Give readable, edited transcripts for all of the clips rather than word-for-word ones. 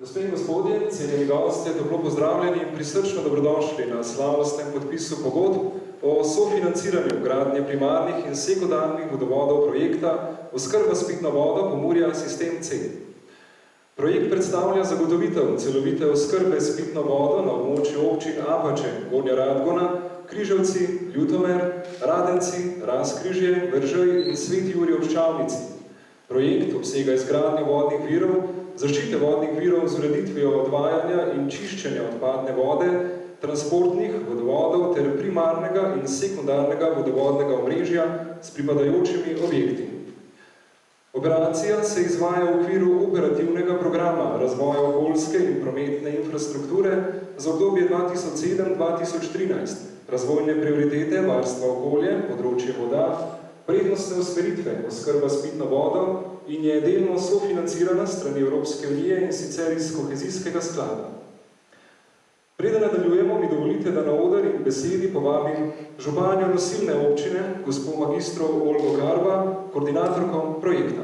Gospe in gospodje, cenjeni gostje, toplo pozdravljeni in prisrčno dobrodošli na slavnostnem podpisu pogodb o sofinanciranju gradnje primarnih in sekundarnih vodovodov projekta Oskrba s pitno vodo Pomurja Sistem C. Projekt predstavlja zagotovitev celovite oskrbe s pitno vodo na območju občin Apače, Gornja Radgona, Križevci, Ljutomer, Radenci, Razkrižje, Veržej in Sveti Jurij ob Ščavnici. Projekt obsega izgradnjo vodnih virov, zaščite vodnih virov z ureditvijo odvajanja in čiščenja odpadne vode, transportnih vodovodov ter primarnega in sekundarnega vodovodnega omrežja s pripadajočimi objekti. Operacija se izvaja v okviru operativnega programa razvoja okoljske in prometne infrastrukture za obdobje 2007-2013, razvojne prioritete varstva okolje, področje voda, prednostne usmeritve oskrba s pitno vodo in je delno sofinancirana strani Evropske unije in sicer iz kohezijskega sklada. Preden nadaljujemo, mi dovolite, da na oder in besedi povabim županjo nosilne občine, gospo magistro Olgo Garba, koordinatorko projekta.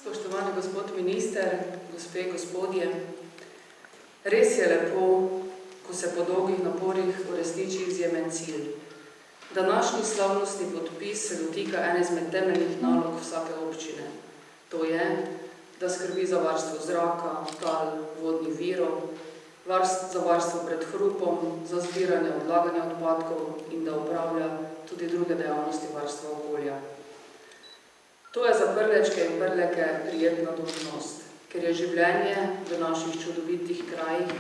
Spoštovani gospod minister, gospe in gospodje, res je lepo, ko se po dolgih naporih uresniči izjemen cilj. Današnji slavnostni podpis se dotika ene izmed temeljnih nalog vsake občine. To je, da skrbi za varstvo zraka, tal, vodnih virov, za varstvo pred hrupom, za zbiranje odlaganja odpadkov in da upravlja tudi druge dejavnosti varstva okolja. To je za prlečke in prleke prijetna dolžnost, ker je življenje v naših čudovitih krajih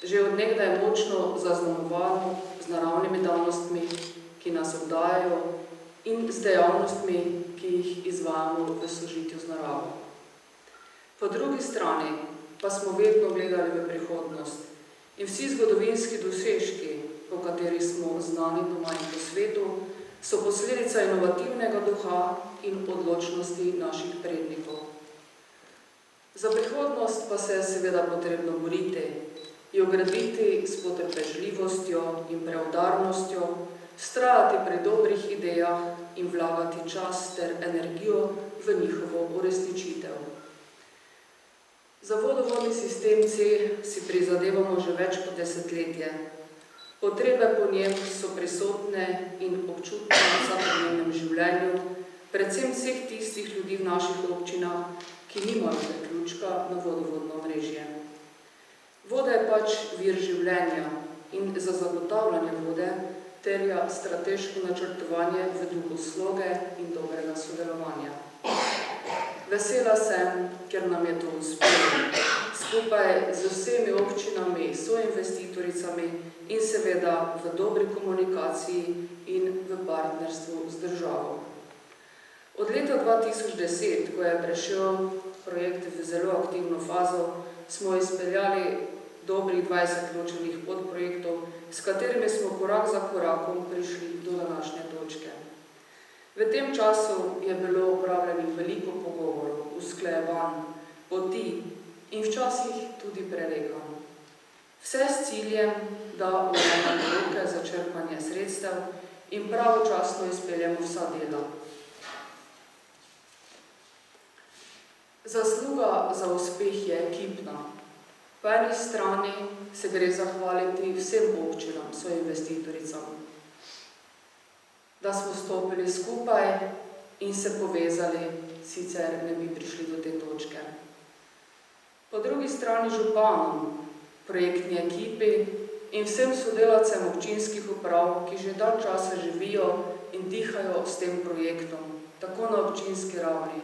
že od nekdaj močno zaznamovano z naravnimi danostmi, ki nas obdajajo, in z dejavnostmi, ki jih izvajamo v sožitju z naravo. Po drugi strani pa smo vedno gledali v prihodnost in vsi zgodovinski dosežki, po katerih smo znani doma in po svetu, so posledica inovativnega duha in odločnosti naših prednikov. Za prihodnost pa se je seveda potrebno boriti, jo graditi s potrpežljivostjo in preudarnostjo, vztrajati pri dobrih idejah in vlagati čas ter energijo v njihovo uresničitev. Za vodovodni sistem C si prizadevamo že več kot desetletje. Potrebe po njem so prisotne in občutne v vsakodnevnem življenju, predvsem vseh tistih ljudi v naših občinah, ki nimajo priključka na vodovodno omrežje. Voda je pač vir življenja in za zagotavljanje vode terja strateško načrtovanje v duhu sloge in dobrega sodelovanja. Vesela sem, ker nam je to uspelo, skupaj z vsemi občinami, soinvestitoricami in seveda v dobri komunikaciji in v partnerstvu z državo. Od leta 2010, ko je prešel projekt v zelo aktivno fazo, smo izpeljali dobrih 20 ločenih podprojektov, s katerimi smo korak za korakom prišli do današnje točke. V tem času je bilo opravljenih veliko pogovorov, usklajevanj, poti in včasih tudi prerekanj. Vse s ciljem, da ujamemo roke za črpanje sredstev in pravočasno izpeljemo vsa dela. Zasluga za uspeh je ekipna. Po eni strani se gre zahvaliti vsem občinam, soinvestitoricam, da smo stopili skupaj in se povezali, sicer ne bi prišli do te točke. Po drugi strani županom, projektni ekipi in vsem sodelavcem občinskih uprav, ki že dalj časa živijo in dihajo s tem projektom, tako na občinski ravni,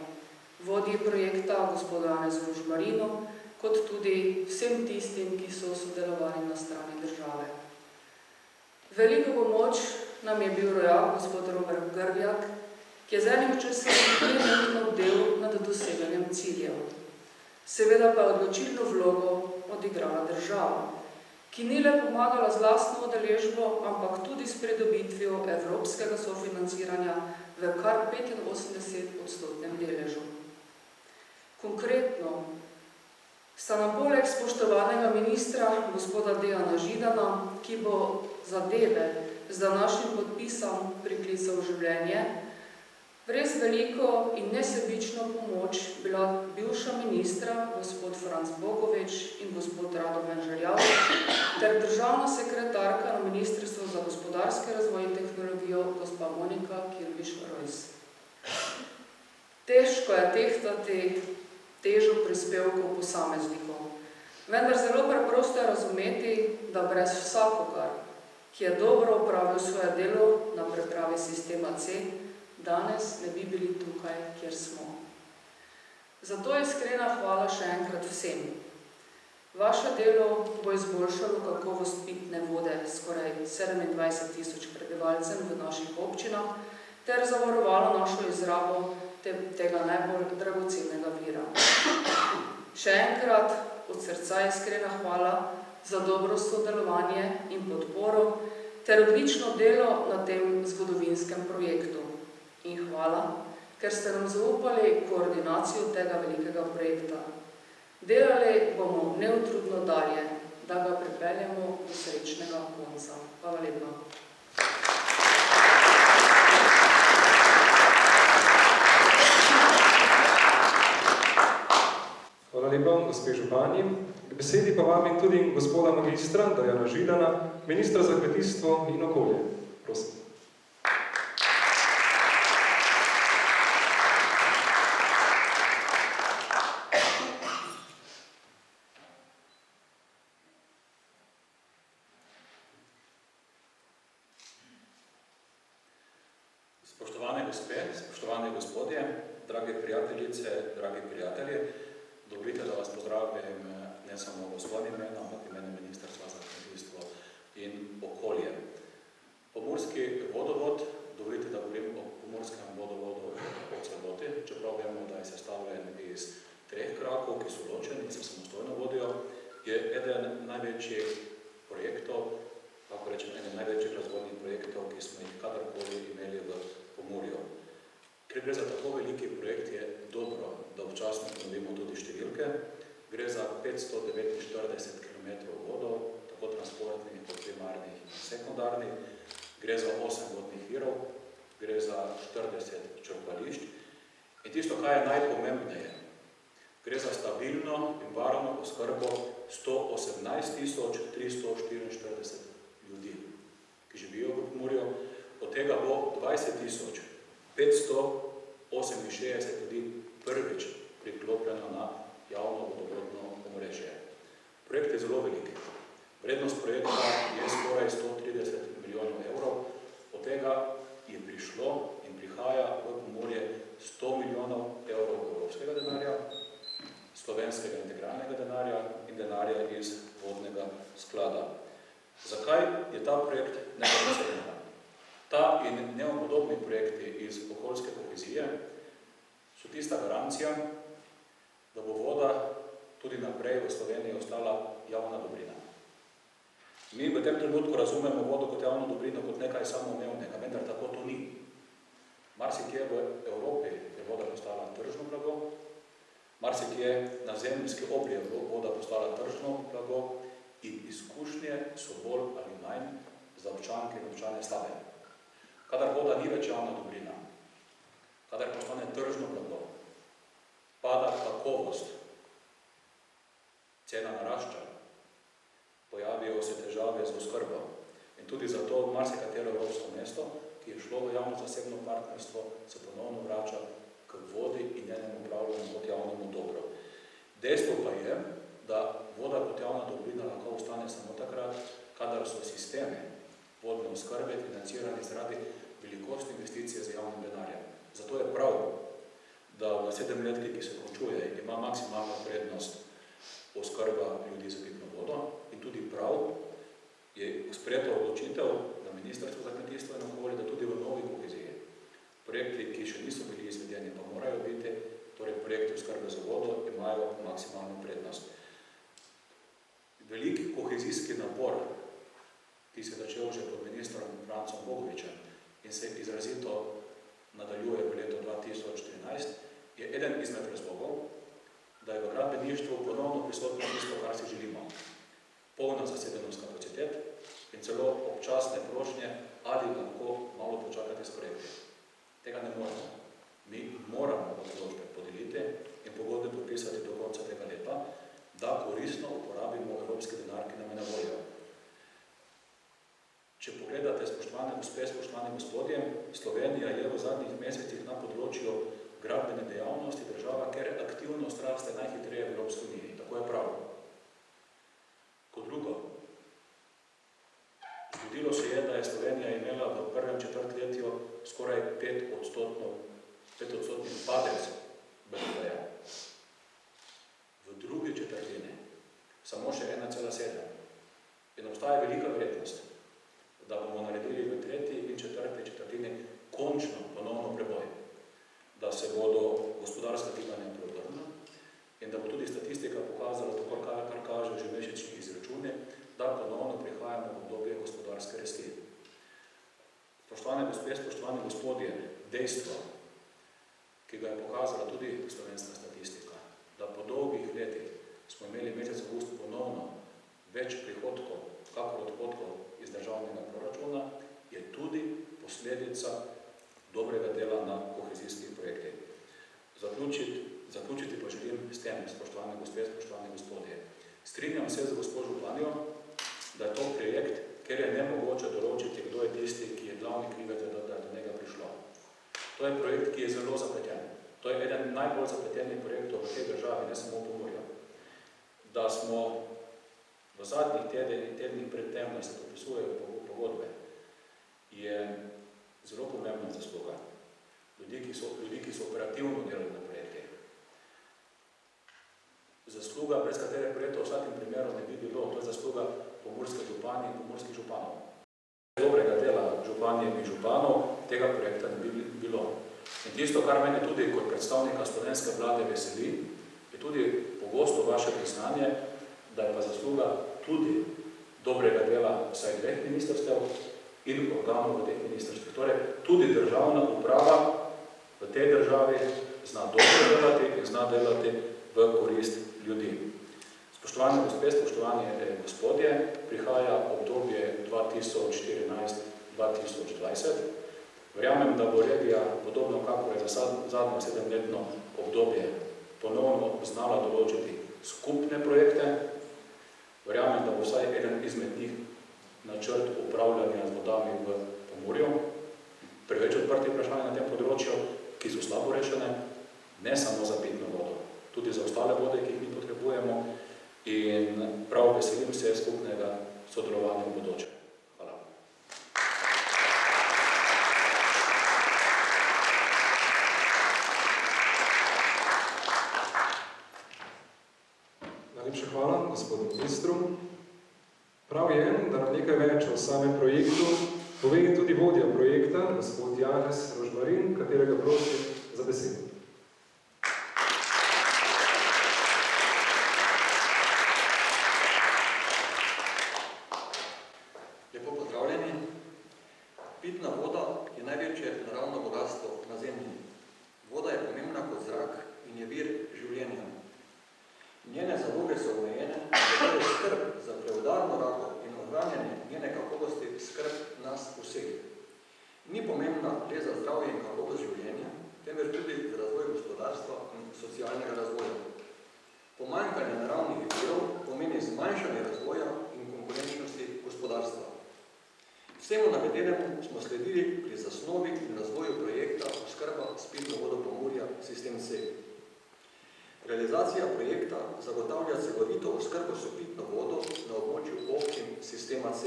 vodji projekta gospodu Janezu Rožmarinu, kot tudi vsem tistim, ki so sodelovali na strani države. Veliko pomoč nam je bil rojak gospod Robert Grvjak, ki je z enim časom premenil del nad doseganjem ciljev. Seveda pa je odločilno vlogo odigrala država, ki ni le pomagala z lastno udeležbo, ampak tudi s pridobitvijo evropskega sofinanciranja v kar 85% deležu. Konkretno sta nam poleg spoštovanega ministra gospoda Dejana Židana, ki bo zadeve z današnjim podpisom priklical v življenje, res veliko in nesebično pomoč bila bivša ministra, gospod Franc Bogovič in gospod Radovan Žerjav, ter državna sekretarka na Ministrstvu za gospodarski razvoj in tehnologijo, gospa Monika Kirbiš-Rojs. Težko je tehtati težo prispevkov posameznikov, vendar zelo preprosto je razumeti, da brez vsakogar, ki je dobro opravil svoje delo na pripravi sistema C, danes ne bi bili tukaj, kjer smo. Zato iskrena hvala še enkrat vsem. Vaše delo bo izboljšalo kakovost pitne vode skoraj 27.000 prebivalcem v naših občinah ter zavarovalo našo izrabo tega najbolj dragocenega vira. Še enkrat od srca iskrena hvala za dobro sodelovanje in podporo ter odlično delo na tem zgodovinskem projektu. In hvala, ker ste nam zaupali koordinacijo tega velikega projekta. Delali bomo neutrudno dalje, da ga pripeljemo do srečnega konca. Hvala lepa. Hvala lepa, gospe županji. K besedi pa vabim tudi gospoda magistra Dejana Židana, ministra za kmetijstvo in okolje. Prosim. Spoštovane gospe, spoštovane gospodje, drage prijateljice, dragi prijatelji, dovolite, da vas pozdravim ne samo v svojem imenu, ampak imenu Ministrstva za kmetijstvo in okolje. Pomurski vodovod, dovolite, da govorim o Pomorskem vodovodu v celoti, čeprav vemo, da je sestavljen iz 3 krakov, ki so ločeni in se samostojno vodijo, je eden največjih projektov, lahko rečem, eden največjih razvojnih projektov, ki smo jih kadarkoli imeli v Pomurju. Ker gre za tako veliki projekt, je dobro, da občasno ponovimo tudi številke. Gre za 549 km vodov, tako transportnih kot primarnih in sekundarnih. Gre za 8 vodnih virov, gre za 40 črpališč. In tisto, kaj je najpomembneje, gre za stabilno in varno oskrbo 118.344 ljudi, ki živijo v Pomurju. Od tega bo 20.568 ljudi prvič priklopljeno na javno vodovodno omrežje. Projekt je zelo velik. Vrednost projekta je skoraj 130 milijonov evrov. Od tega je prišlo in prihaja v Pomurje 100 milijonov evrov evropskega denarja, slovenskega integralnega denarja in denarja iz vodnega sklada. Zakaj je ta projekt neposrednega? Ta in neopodobni projekti iz okoljske kohezije so tista garancija, da bo voda tudi naprej v Sloveniji ostala javna dobrina. Mi v tem trenutku razumemo vodo kot javno dobrino, kot nekaj samoumevnega, vendar tako to ni. Marsikje v Evropi je voda postala tržno blago, marsikje na zemljski obli je voda postala tržno blago in izkušnje so bolj ali manj za občanke in občane slabe. Kadar voda ni več javna dobrina, kadar postane tržno blago, pada kakovost, cena narašča, pojavijo se težave z oskrbo. In tudi zato marsikatero evropsko mesto, ki je šlo v javno-zasebno partnerstvo, se ponovno vrača k vodi in njenemu upravljanju kot javnemu dobro. Dejstvo pa je, da voda kot javna dobrina lahko ostane samo takrat, kadar so sistemi vodne oskrbe financirani zaradi velikosti investicije z javnim denarjem. Zato je prav, da v 7-letki, ki se končuje, ima maksimalno prednost oskrba ljudi z pitno vodo in tudi prav je sprejeta odločitev na Ministrstvu za kmetijstvo in okolje, da tudi v novi koheziji projekti, ki še niso bili izvedeni, pa morajo biti, torej projekti oskrbe z vodo, imajo maksimalno prednost. Velik kohezijski napor, ki se je začel že pod ministrom Francom Bogovičem in se izrazito nadaljuje v letu 2014, je eden izmed razlogov, da je v gradbeništvu ponovno prisotno tisto, kar si želimo. Polna zasedenost kapacitet in celo občasne prošnje, ali lahko malo počakati s projekti. Tega ne moramo. Mi moramo odločbe podeliti in pogodbe podpisati do konca tega leta, da koristno uporabimo evropski denar, ki nam je na voljo. Če pogledate, spoštovane gospe, spoštovani gospodje, Slovenija je v zadnjih mesecih na področju gradbene dejavnosti država, ker aktivnost raste najhitreje v Evropski uniji. Tako je prav. Kot drugo, zgodilo se je, da je Slovenija imela v prvem četrtletju skoraj 5-odstotni padec BDP-ja. V drugi četrtini samo še 1,7. In obstaja velika verjetnost, da bomo naredili v tretji in četrti četrtini končno ponovno preboj, da se bodo gospodarska gibanja preobrnila in da bo tudi statistika pokazala to, kar kaže že mesečni izračuni, da ponovno prihajamo v obdobje gospodarske rasti. Spoštovane gospe, spoštovani gospodje, dejstvo, ki ga je pokazala tudi slovenska statistika, da po dolgih letih smo imeli mesec avgust ponovno več prihodkov, kakor odhodkov iz državnega proračuna, je tudi posledica dobrega dela na kohezijskih projektih. Zaključiti pa želim s tem, spoštovane gospe, spoštovani gospodje. Strinjam se z gospod županjo, da je to projekt, ker je nemogoče določiti, kdo je tisti, ki je glavni krivec, da je do njega prišlo. To je projekt, ki je zelo zapleten. To je eden najbolj zapletenih projektov v tej državi, ne samo v Pomurju. Da smo v zadnjih tednih pred tem, da se podpisujejo pogodbe, je zelo pomembna zasluga ljudi, ki so operativno delali na projektih. Zasluga, brez katere projekta v vsakem primeru ne bi bilo, to je zasluga pomurske županje in pomurskih županov. Dobrega dela županje in županov tega projekta ne bi bilo. In tisto, kar mene tudi kot predstavnika slovenske vlade veseli, je tudi pogosto vaše priznanje, da je pa zasluga tudi dobrega dela vsaj dveh ministrstev in organov v teh ministrstvih. Torej, tudi državna uprava v tej državi zna dobro delati in zna delati v korist ljudi. Spoštovane gospe, spoštovani gospodje, prihaja obdobje 2014-2020. Verjamem, da bo regija, podobno kako je za zadnjo 7-letno obdobje, ponovno znala določiti skupne projekte. Verjamem, da bo vsaj eden izmed njih načrt upravljanja z vodami v Pomurju. Preveč odprtih vprašanj na tem področju, ki so slabo rešene, ne samo za pitno vodo, tudi za ostale vode, ki jih mi potrebujemo, in prav veselim se skupnega sodelovanja v bodoče. Hvala. Najlepša hvala gospodu ministru. Prav je, da nam nekaj več o samem projektu pove tudi vodja projekta, gospod Janez Rožmarin, katerega prosim za besedo. Lepo pozdravljeni. Pitna voda je največje naravno bogatstvo na Zemlji. Voda je pomembna kot zrak in je vir življenja. Njene zaloge so omejene, zato je skrb za preudarno rabo in ohranjanje njene kakovosti skrb nas vseh. Ni pomembna le za zdravje in kakovost življenja, temveč tudi za razvoj gospodarstva in socialnega razvoja. Pomanjkanje naravnih virov pomeni zmanjšanje razvoja in konkurenčnosti gospodarstva. Vsemu navedenemu smo sledili pri zasnovi in razvoju projekta oskrba s pitno vodo Pomurja Sistem C. Realizacija projekta zagotavlja celovito oskrbo s pitno vodo na območju občin Sistema C.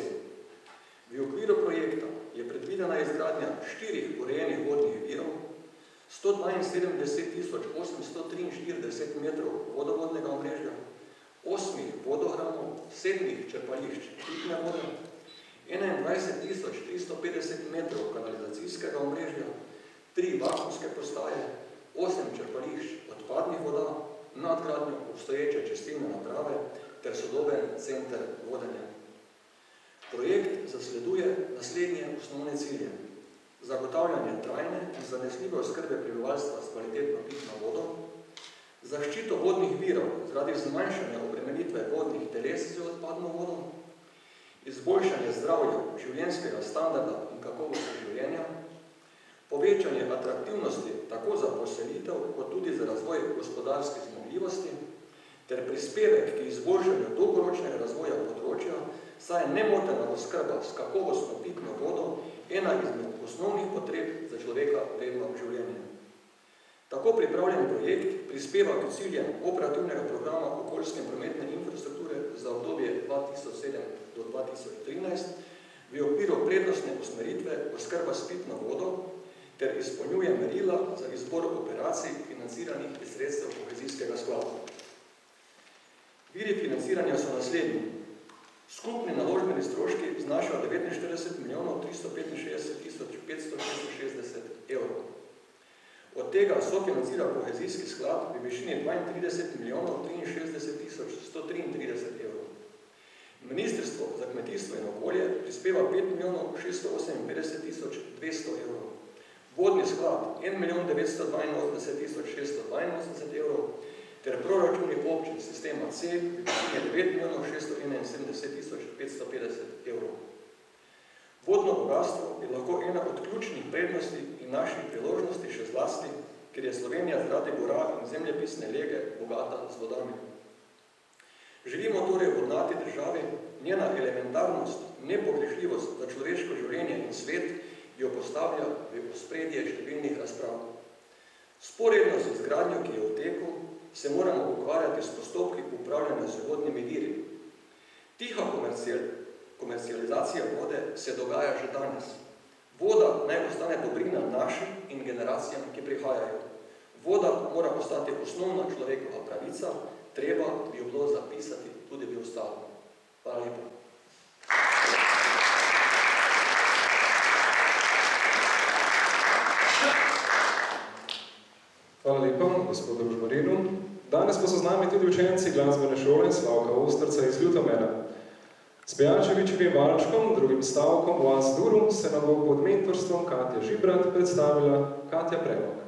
V okviru projekta je predvidena izgradnja 4 urejenih vodnih virov, 172.843 metrov vodovodnega omrežja, 8 vodohranov, 7 črpališč pitne vode, 21.350 metrov kanalizacijskega omrežja, 3 vakuumske postaje, 8 črpališč odpadnih voda, nadgradnjo obstoječe čistilne naprave ter sodoben center vodenja. Projekt zasleduje naslednje osnovne cilje: zagotavljanje trajne in zanesljive oskrbe prebivalstva s kvalitetno pitno vodo, zaščito vodnih virov zaradi zmanjšanja obremenitve vodnih teles z odpadno vodo, izboljšanje zdravja, življenjskega standarda in kakovosti življenja, povečanje atraktivnosti tako za poselitev, kot tudi za razvoj gospodarske zmogljivosti, ter prispevek k izboljšanju dolgoročnega razvoja področja, saj je nemotena oskrba s kakovostno pitno vodo ena izmed osnovnih potreb za človeka vredno življenje. Tako pripravljen projekt prispeva k ciljem operativnega programa okoljske in prometne infrastrukture za obdobje 2007 do 2013 v okviru prednostne usmeritve oskrba s pitno vodo ter izpolnjuje merila za izbor operacij financiranih iz sredstev kohezijskega sklada. Viri financiranja so naslednji. Skupni naložbeni stroški znašajo 49 milijonov 365 tisoč 566 evrov. Od tega sofinancira kohezijski sklad v višini 32 milijonov 63 tisoč 133 evrov. Ministrstvo za kmetijstvo in okolje prispeva 5 milijonov 658 tisoč 200 evrov. Vodni sklad 1 milijon 982 tisoč 682 evrov ter proračuni občin sistema C v višini 9 milijonov 671 tisoč 550 evrov. Vodno bogatstvo je lahko ena od ključnih prednosti in naših priložnosti še zlasti, ker je Slovenija zaradi gora in zemljepisne lege bogata z vodami. Želimo torej vodnati državi, njena elementarnost in nepogrešljivost za človeško življenje in svet jo postavlja v ospredje številnih razprav. Sporedno z izgradnjo, ki je v teku, se moramo ukvarjati s postopki upravljanja z vodnimi viri. Tiha komercializacija vode se dogaja že danes. Voda naj ostane dobrina našim in generacijam, ki prihajajo. Voda mora postati osnovna človekova pravica, treba bi jo bilo zapisati tudi v ustavo. Hvala lepa. Hvala lepa, gospodu Rožmarinu. Danes pa so z nami tudi učenci glasbene šole Slavka Ostrca iz Ljutomera. S Pejačevičevim valčkom, drugim stavkom v As-Duru se nam bo pod mentorstvom Katja Žibrat predstavila Katja Premog.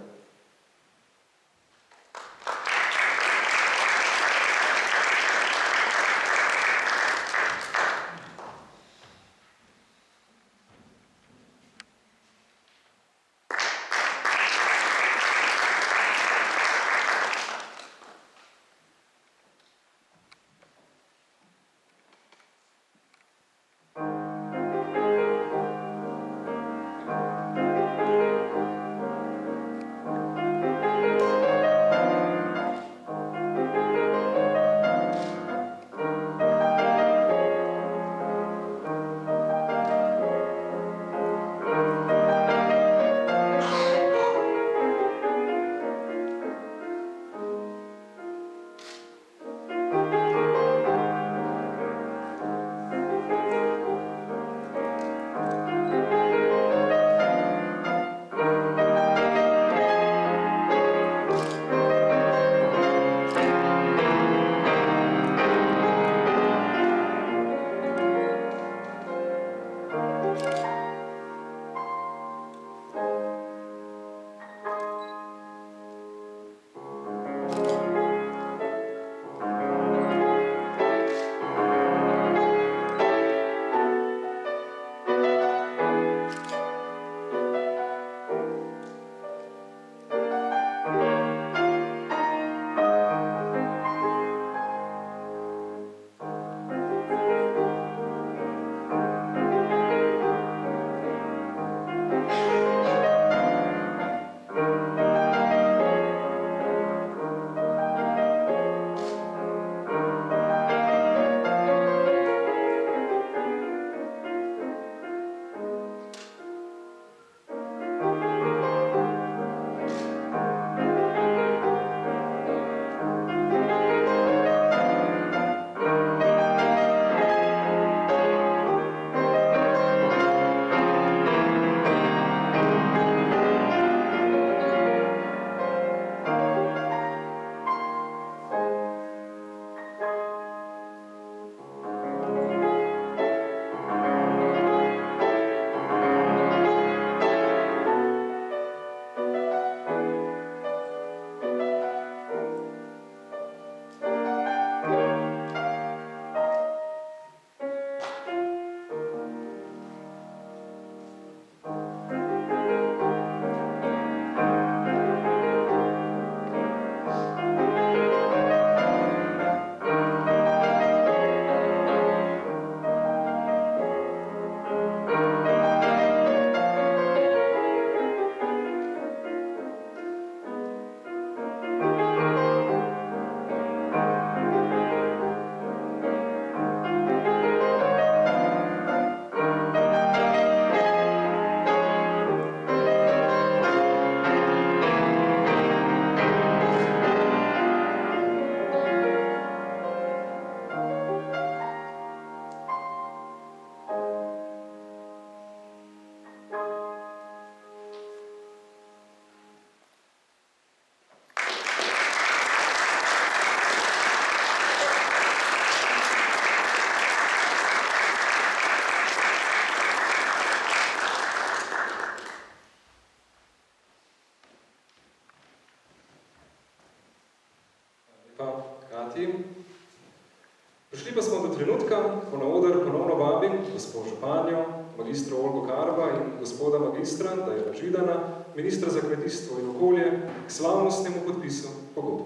trenutka, ko na oder ponovno vabim gospod županjo, magistro Olgo Karba in gospoda magistra Dajana Židana, ministra za kmetijstvo in okolje, k slavnostnemu podpisu pogodbe.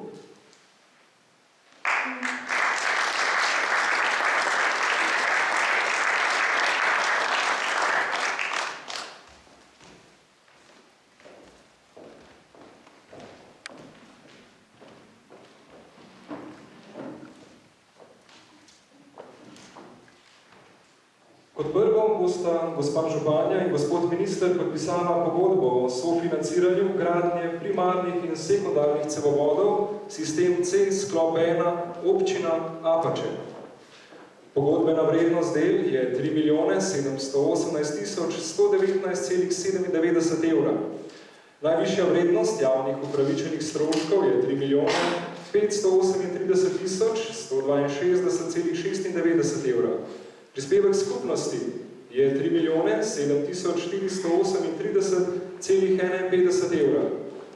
Kot prvo bosta gospa županja in gospod minister podpisala pogodbo o sofinanciranju gradnje primarnih in sekundarnih cevovodov sistem C sklop 1 občina Apače. Pogodbena vrednost del je 3.718.119,97 evra. Najvišja vrednost javnih upravičenih stroškov je 3.538.162,96 evra. Prispevek skupnosti je 3.748.351 evra.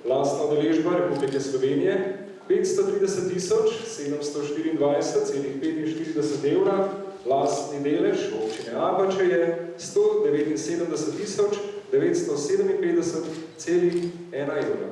Lastna udeležba Republike Slovenije 530.724,45 evra. Lastni delež občine Apače je 179.957,1 evra.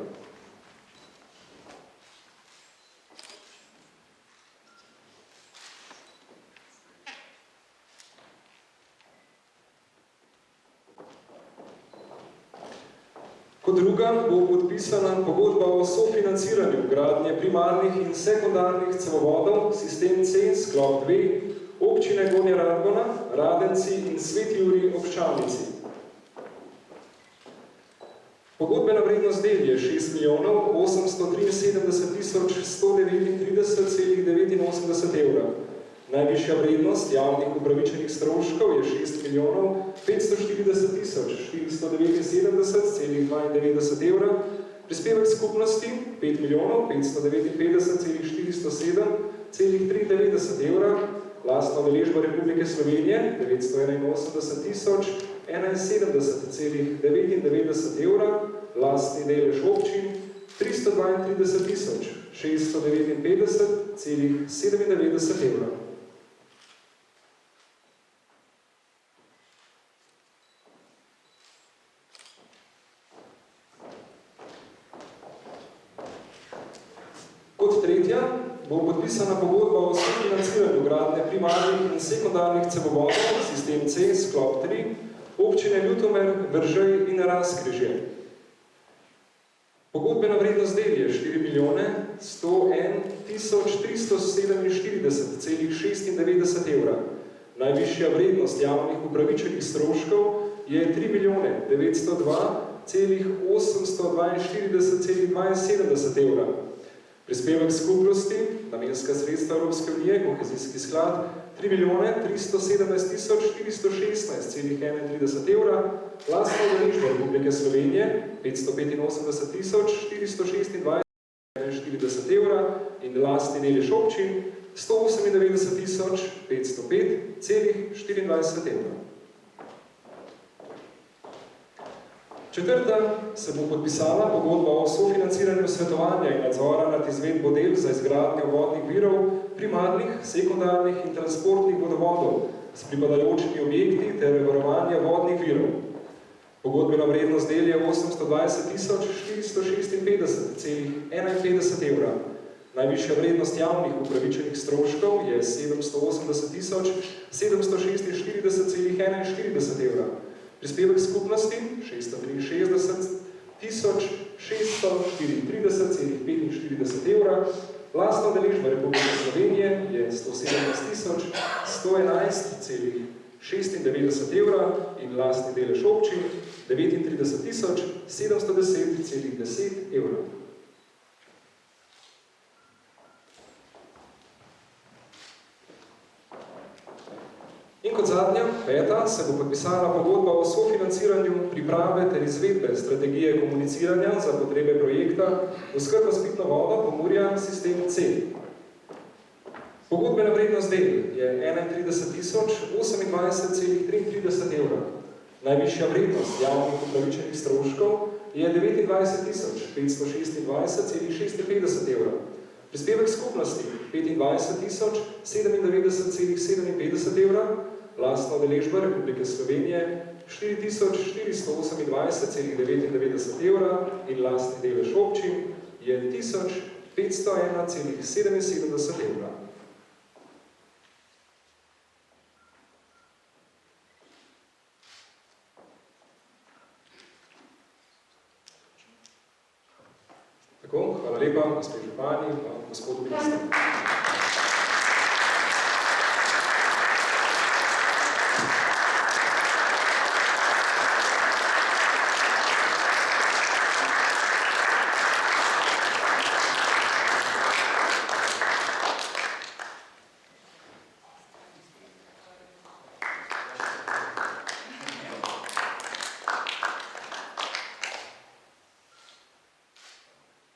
Kot druga bo podpisana pogodba o sofinanciranju gradnje primarnih in sekundarnih cevovodov sistem C sklop 2 občine Gornja Radgona, Radenci in Sveti Jurij ob Ščavnici. Pogodbena vrednost del je 6.873.139,89 evra. Najvišja vrednost javnih upravičenih stroškov je 6.540.479,92 evra. Prispevek skupnosti 5.559.407,93 evra. Lastna udeležba Republike Slovenije 981.071,99 evra. Lastni delež občin 332.659,97 evra. Kot tretja bo podpisana pogodba o sofinanciranju gradnje primarnih in sekundarnih cevovodov sistem C sklop 3 občine Ljutomer, Veržej in Razkrižje. Pogodbena vrednost del je 4.101.347,96 evra. Najvišja vrednost javnih upravičenih stroškov je 3.902.842,72 evra. Prispevek skupnosti, namenska sredstva Evropske unije, kohezijski sklad, 3.317.416,31 evra, lastna udeležba Republike Slovenije, 585.426,41 evra in lastni delež občin, 198.505,24 evra. Četrta se bo podpisala pogodba o sofinanciranju svetovanja in nadzora nad izvedbo del za izgradnjo vodnih virov, primarnih, sekundarnih in transportnih vodovodov s pripadajočimi objekti ter varovanja vodnih virov. Pogodbena vrednost del je 820.456,51 evra. Najvišja vrednost javnih upravičenih stroškov je 780.746,41 evra. Prispevek skupnosti 663.634,45 evra. Lastna udeležba Republike Slovenije je 117.111,96 evra in lastni delež občin 39.710,10 evra. In kot zadnja, peta, se bo podpisala pogodba o sofinanciranju priprave ter izvedbe strategije komuniciranja za potrebe projekta oskrba s pitno vodo Pomurja sistem C. Pogodbena vrednost del je 31.028,33 evra. Najvišja vrednost javnih upravičenih stroškov je 29.526,56 evra. Prispevek skupnosti 25.097,57 evra, lastna udeležba Republike Slovenije 4.428,99 evra in lastni delež občin je 1.501,77 evra. Tako, hvala lepa, gospod župani in gospod minister.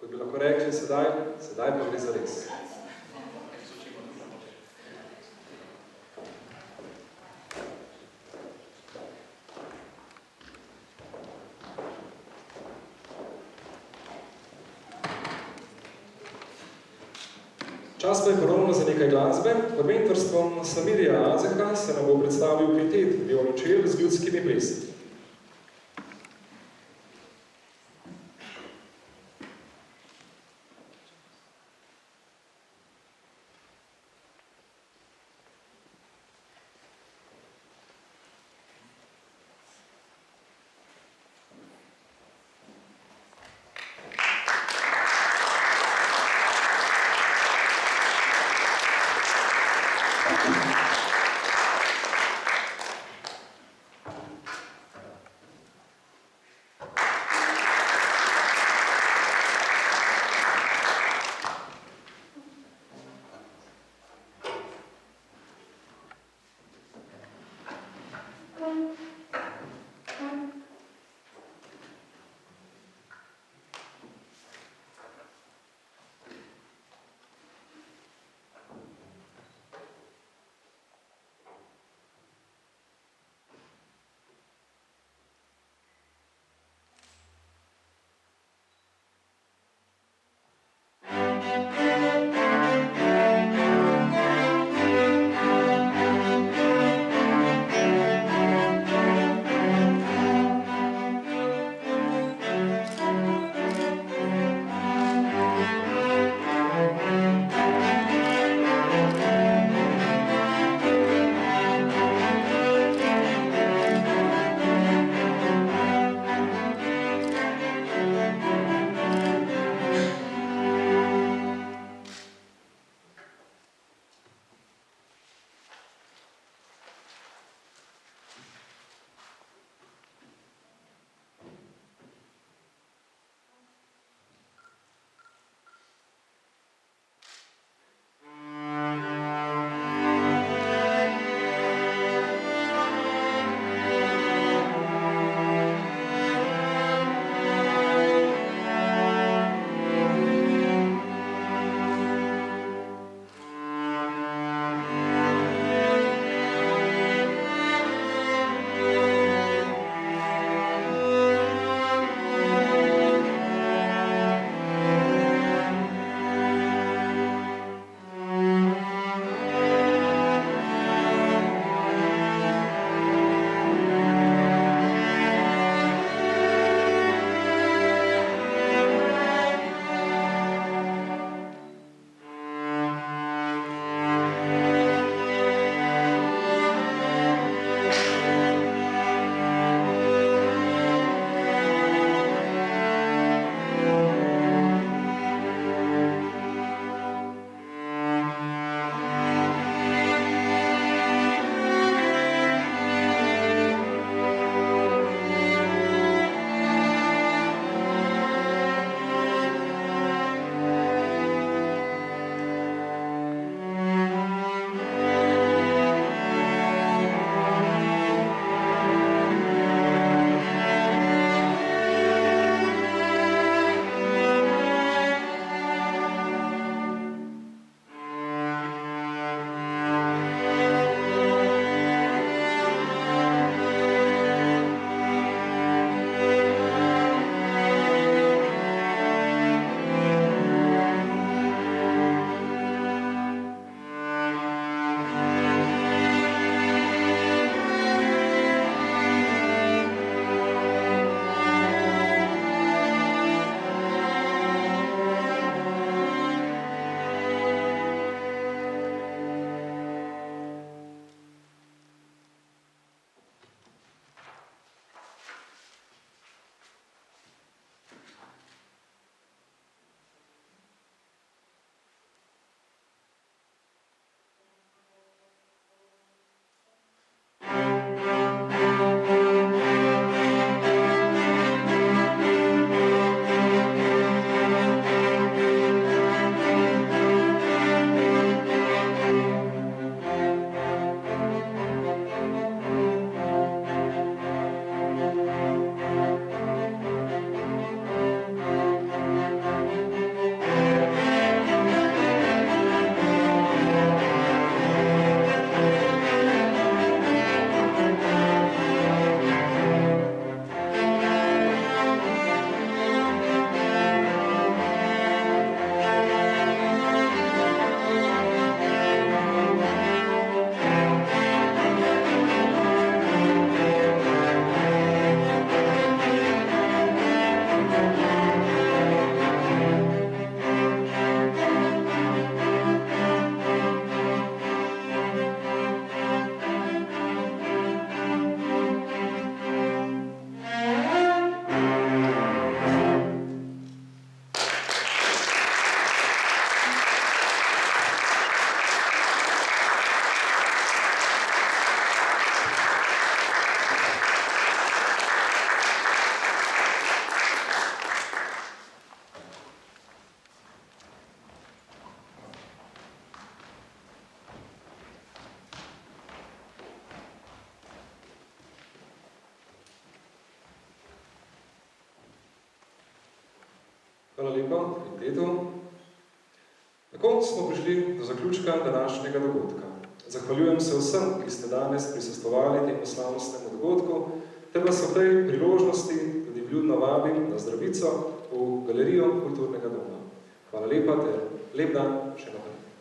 Kot bi lahko rekli, sedaj pa gre za res. Čas pa je ponovno za nekaj glasbe. Pod mentorstvom Samirija Azeha se nam bo predstavil kvintet violončel z ljudskimi plesi. Hvala lepa, Petu. Na koncu smo prišli do zaključka današnjega dogodka. Zahvaljujem se vsem, ki ste danes prisostvovali temu slavnostnemu dogodku, ter vas v tej priložnosti tudi vljudno vabim na zdravico v Galerijo kulturnega doma. Hvala lepa ter lep dan še naprej.